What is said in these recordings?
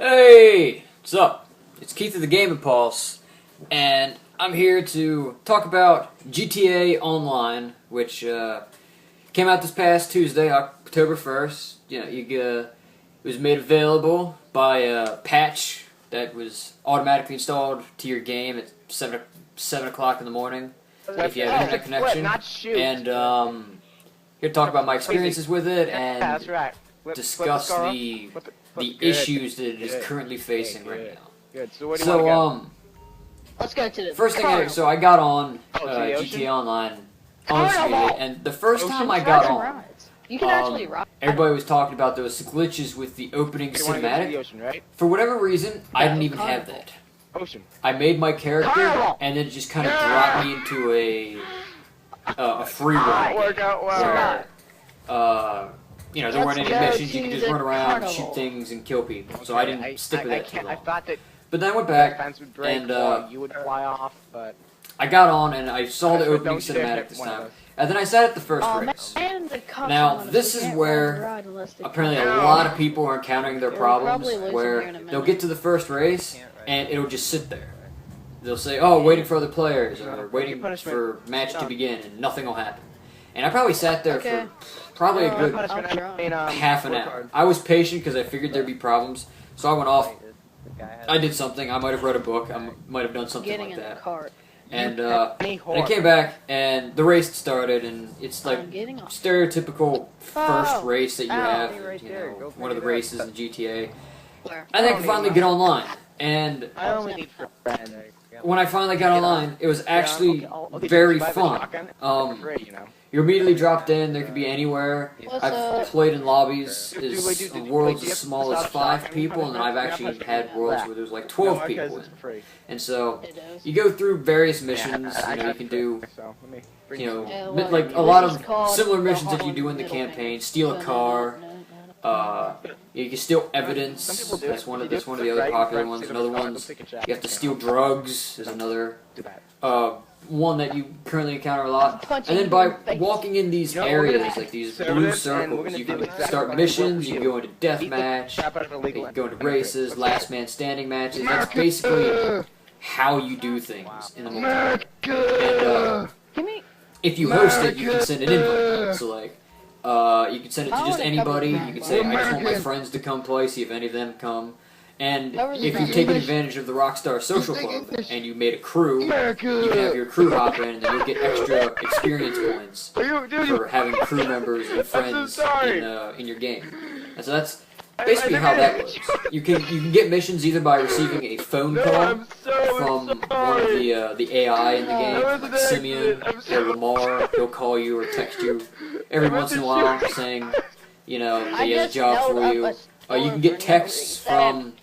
Hey, what's up? It's Keith of the Game Impulse, and I'm here to talk about GTA Online, which came out this past Tuesday, October 1st. It was made available by a patch that was automatically installed to your game at 7 o'clock in the morning if you have internet connection. And here to talk about my experiences with it and discuss the issues that it is currently facing right now. Good. So what do you want let's go to the first thing I got on GTA Online honestly, and the first time I got on, you can actually ride. everybody was talking about those glitches with the opening cinematic. the ocean, right? For whatever reason, I didn't even have that. Ocean. I made my character, and then it just kind of dropped me into a free roam Work out well. where there weren't any Let's go missions. You could to just the run around, carnival. shoot things, and kill people. So I didn't stick with that too I long. thought that But then I went the back, fence would break, and or you would fly off, but I got on, and I saw the So opening don't dare cinematic hit this one of time. those. And then I sat at the first race. Now, this is where apparently a lot of people are encountering their problems, where they'll get to the first race, and it'll just sit there. They'll say, oh, waiting for other players, or waiting for match to begin, and nothing will happen. And I probably sat there for probably a good half an hour. I was patient because I figured there'd be problems, so I went off. I did something. I might have read a book. I might have done something like that. And I came back, and the race started, and it's like stereotypical first race that you have, one of the races in GTA. And then I could finally get online, and I only need friends. when I finally got online, it was actually very fun. You're immediately dropped in. There could be anywhere. I've played in lobbies, worlds as small as 5 people, and then I've actually had worlds where there's like 12 people in. And so you go through various missions. You can do, like a lot of similar missions that you do in the campaign. Steal a car. You can steal evidence. That's one of the other popular ones. Another one's you have to steal drugs. There's another one that you currently encounter a lot. And then by walking in these areas, like these blue circles, you can start missions. You can go into deathmatch. You can go into races, last man standing matches. That's basically how you do things in the multiplayer. And if you host it, you can send an invite. So like. You can send it to just anybody. You can say, I just want my friends to come play, see if any of them come. And if you've taken advantage of the Rockstar Social Club and you made a crew, you can have your crew hop in, and then you'll get extra experience points for having crew members and friends in your game. And so that's basically how that works. You can get missions either by receiving a phone call from one of the AI in the game, like Simeon or Lamar. He'll call you or text you every once in a while saying, that he has a job for you. You can get texts from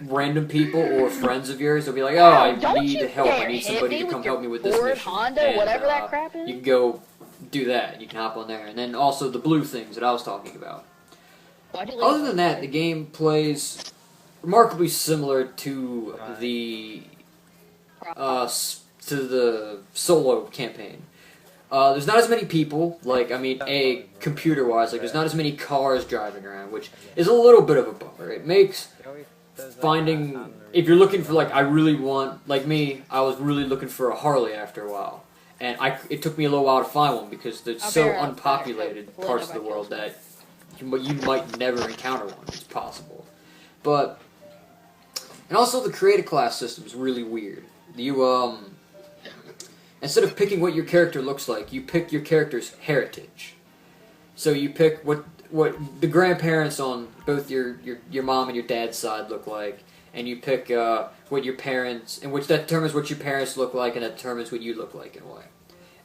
random people or friends of yours. They'll be like, oh, I need help. I need somebody to come help me with this mission. And you can go do that. You can hop on there. And then also the blue things that I was talking about. Other than that, the game plays remarkably similar to the solo campaign. There's not as many people, computer-wise, there's not as many cars driving around, which is a little bit of a bummer. It makes finding, if you're looking for, I really want, like me, I was really looking for a Harley after a while. And it took me a little while to find one, because there's so unpopulated parts of the world that you might never encounter one. It's possible. And also the create a class system is really weird. Instead of picking what your character looks like, you pick your character's heritage. So you pick what the grandparents on both your mom and your dad's side look like, and you pick what your parents, and which that determines what your parents look like, and that determines what you look like in a way.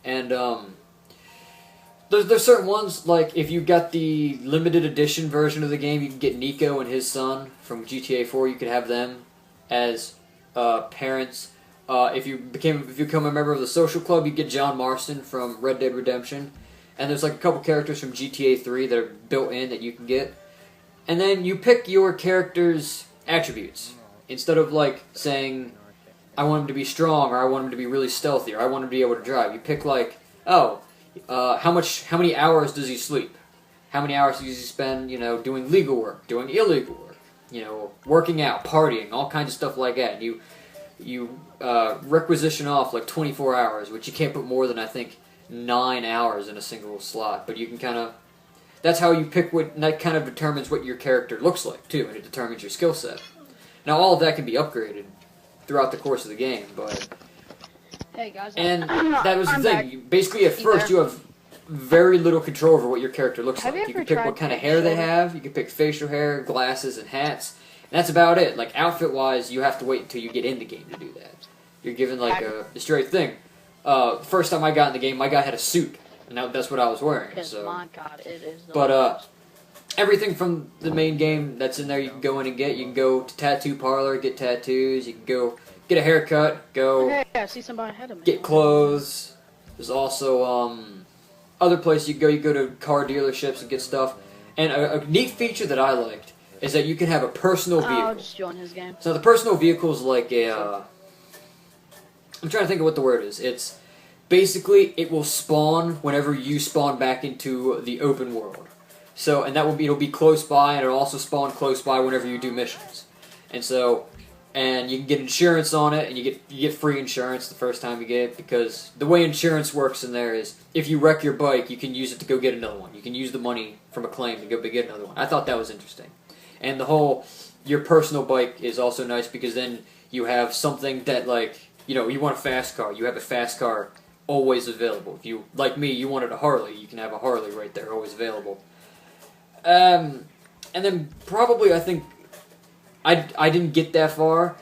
And there's certain ones, like if you got the limited edition version of the game, you can get Nico and his son from GTA 4. You could have them as parents. If you become a member of the Social Club, you get John Marston from Red Dead Redemption. And there's like a couple characters from GTA 3 that are built in that you can get. And then you pick your character's attributes. Instead of saying, I want him to be strong, or I want him to be really stealthy, or I want him to be able to drive. You pick how many hours does he sleep? How many hours does he spend, doing legal work, doing illegal work? you know, working out, partying, all kinds of stuff like that. And you requisition off like 24 hours, which you can't put more than, I think, 9 hours in a single slot. But you can kind of, that's how you pick what, that kind of determines what your character looks like, too, and it determines your skill set. Now, all of that can be upgraded throughout the course of the game, but... Hey, guys. And that was the I'm thing. back. Basically, at first, you have very little control over what your character looks Have like. you You ever can pick tried what kind of taking hair they shoulder? have. You can pick facial hair, glasses, and hats. And that's about it. Like, outfit-wise, you have to wait until you get in the game to do that. You're given, like, a straight thing. First time I got in the game, my guy had a suit. And that's what I was wearing. Because, So. my God, it is the But, worst. everything from the main game that's in there you can go in and get. You can go to tattoo parlor, get tattoos. You can go get a haircut, go Hey, I see somebody ahead of me. get clothes. There's also other places you go. You go to car dealerships and get stuff. And a neat feature that I liked is that you can have a personal Oh, I'll vehicle. just join his game. So the personal vehicle is like a... I'm trying to think of what the word is. It's basically, it will spawn whenever you spawn back into the open world. So, and that will be, it'll be close by, and it'll also spawn close by whenever you do missions. And so, and you can get insurance on it, and you get free insurance the first time you get it, because the way insurance works in there is, if you wreck your bike, you can use it to go get another one. You can use the money from a claim to go get another one. I thought that was interesting. And the whole, your personal bike is also nice, because then you have something that, like, you know, you want a fast car, you have a fast car always available. If you, like me, you wanted a Harley, you can have a Harley right there, always available. And then probably I think I didn't get that far.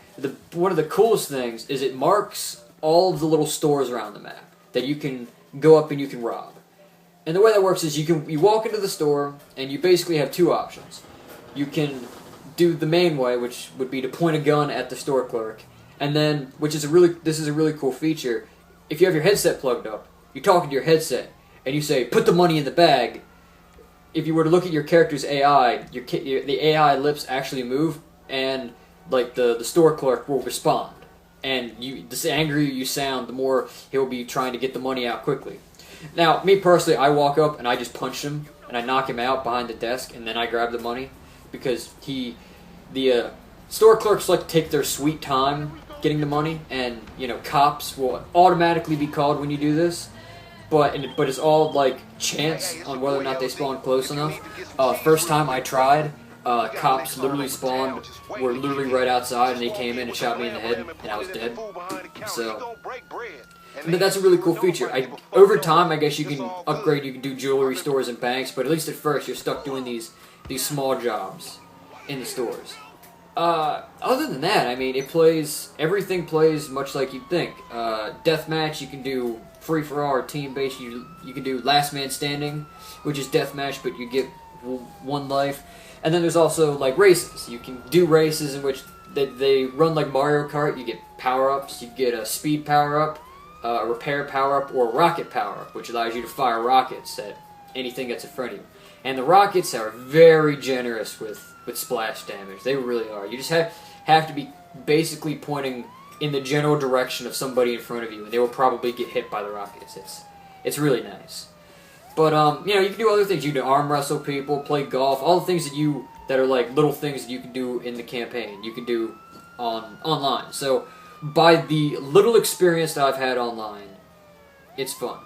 One of the coolest things is it marks all of the little stores around the map that you can go up and you can rob. And the way that works is you walk into the store and you basically have two options. You can do the main way, which would be to point a gun at the store clerk, and then this is a really cool feature. If you have your headset plugged up, you're talking to your headset and you say, "Put the money in the bag." If you were to look at your character's AI, the AI lips actually move, and like the store clerk will respond. And the angrier you sound, the more he'll be trying to get the money out quickly. Now, me personally, I walk up and I just punch him and I knock him out behind the desk, and then I grab the money because the store clerks like to take their sweet time getting the money, and you know, cops will automatically be called when you do this. But it's all like chance on whether or not they spawn close enough. First time I tried, cops literally spawned, were literally right outside, and they came in and shot me in the head, and I was dead. So, but that's a really cool feature. Over time, I guess you can upgrade. You can do jewelry stores and banks, but at least at first, you're stuck doing these small jobs in the stores. Other than that, I mean, everything plays much like you'd think. Deathmatch, you can do free for all or team based. You can do last man standing, which is deathmatch, but you get one life. And then there's also like races. You can do races in which they run like Mario Kart. You get power ups. You get a speed power up, a repair power up, or a rocket power up, which allows you to fire rockets at anything that's in front of you. And the rockets are very generous with splash damage. They really are. You just have to be basically pointing in the general direction of somebody in front of you, and they will probably get hit by the rockets. It's really nice. But you know, you can do other things. You can arm wrestle people, play golf, all the things that are like little things that you can do in the campaign. You can do online. So by the little experience that I've had online, it's fun.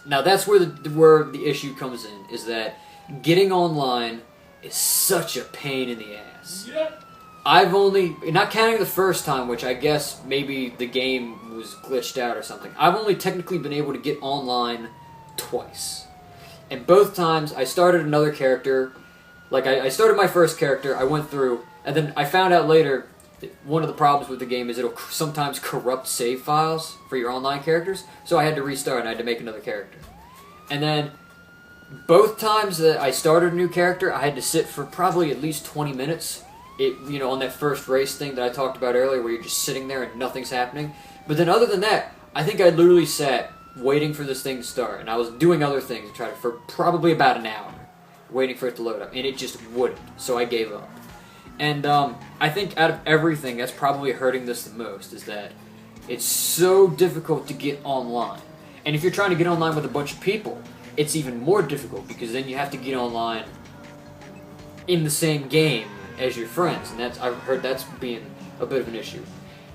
Now that's where the issue comes in, is that getting online is such a pain in the ass. Yep. I've only, not counting the first time, which I guess maybe the game was glitched out or something, I've only technically been able to get online twice. And both times I started another character, like I started my first character, I went through, and then I found out later that one of the problems with the game is it'll sometimes corrupt save files for your online characters, so I had to restart and I had to make another character. And then both times that I started a new character, I had to sit for probably at least 20 minutes. On that first race thing that I talked about earlier, where you're just sitting there and nothing's happening. But then other than that, I think I literally sat waiting for this thing to start, and I was doing other things for probably about an hour, waiting for it to load up, and it just wouldn't. So I gave up. And I think out of everything, that's probably hurting this the most, is that it's so difficult to get online. And if you're trying to get online with a bunch of people, it's even more difficult, because then you have to get online in the same game as your friends, and I've heard that's being a bit of an issue.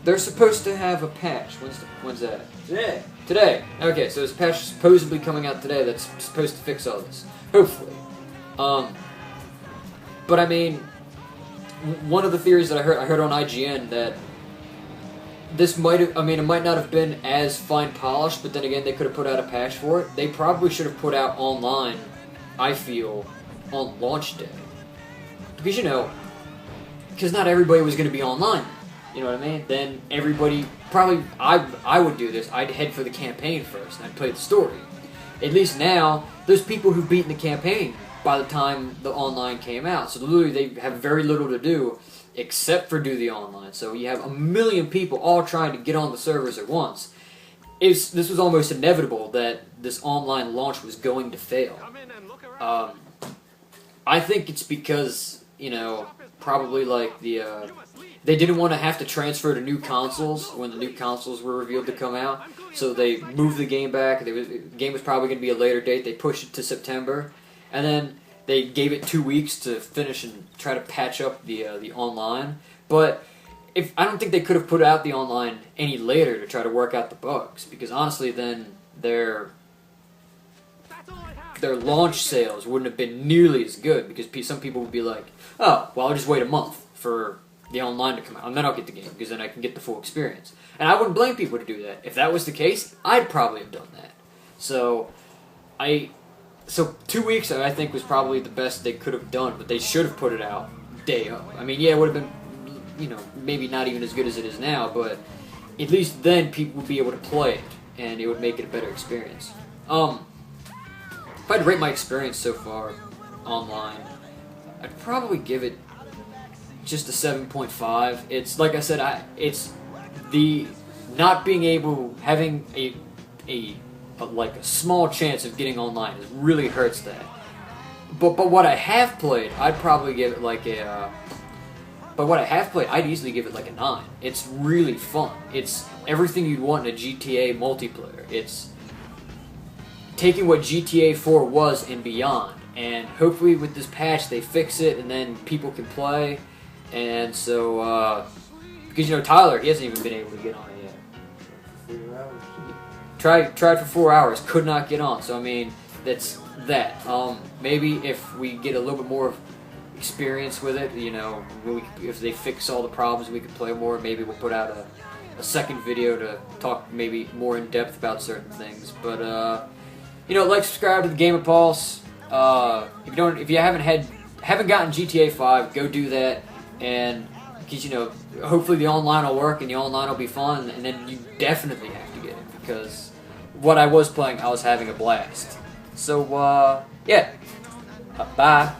They're supposed to have a patch. When's that? Today. Today. Okay, so there's a patch supposedly coming out today that's supposed to fix all this. Hopefully. But I mean, one of the theories that I heard on IGN that this might have, I mean, it might not have been as fine polished, but then again, they could have put out a patch for it. They probably should have put out online, I feel, on launch day. Because, you know, because not everybody was going to be online. You know what I mean? Then everybody, probably, I would do this. I'd head for the campaign first, and I'd play the story. At least now, there's people who've beaten the campaign by the time the online came out. So literally, they have very little to do except for do the online. So you have a million people all trying to get on the servers at once. This was almost inevitable that this online launch was going to fail. I think it's because, you know, probably like they didn't want to have to transfer to new consoles when the new consoles were revealed to come out. So they moved the game back. The game was probably going to be a later date. They pushed it to September. And then they gave it 2 weeks to finish and try to patch up the online. But I don't think they could have put out the online any later to try to work out the bugs, because honestly, then their launch sales wouldn't have been nearly as good, because some people would be like, oh, well, I'll just wait a month for the online to come out, and then I'll get the game, because then I can get the full experience. And I wouldn't blame people to do that. If that was the case, I'd probably have done that. So 2 weeks, I think, was probably the best they could have done, but they should have put it out day up. I mean, yeah, it would have been, you know, maybe not even as good as it is now, but at least then people would be able to play it, and it would make it a better experience. If I'd rate my experience so far online, I'd probably give it just a 7.5. It's, like I said, it's the not being able, having a small chance of getting online, it really hurts that. But what I have played, I'd probably give it like I'd easily give it like a 9. It's really fun. It's everything you'd want in a GTA multiplayer. It's taking what GTA 4 was and beyond. And hopefully with this patch they fix it and then people can play. And so, because, you know, Tyler, he hasn't even been able to get on it yet. 4 hours. Tried for 4 hours, could not get on. So I mean, that's that. Maybe if we get a little bit more experience with it, you know, if they fix all the problems, we could play more. Maybe we'll put out a second video to talk maybe more in depth about certain things. But you know, like, subscribe to the Gamer Pulse. If you haven't gotten GTA 5, go do that. And because, you know, hopefully the online will work and the online will be fun, and then you definitely have to get it, because what I was playing, I was having a blast. So, yeah. Bye.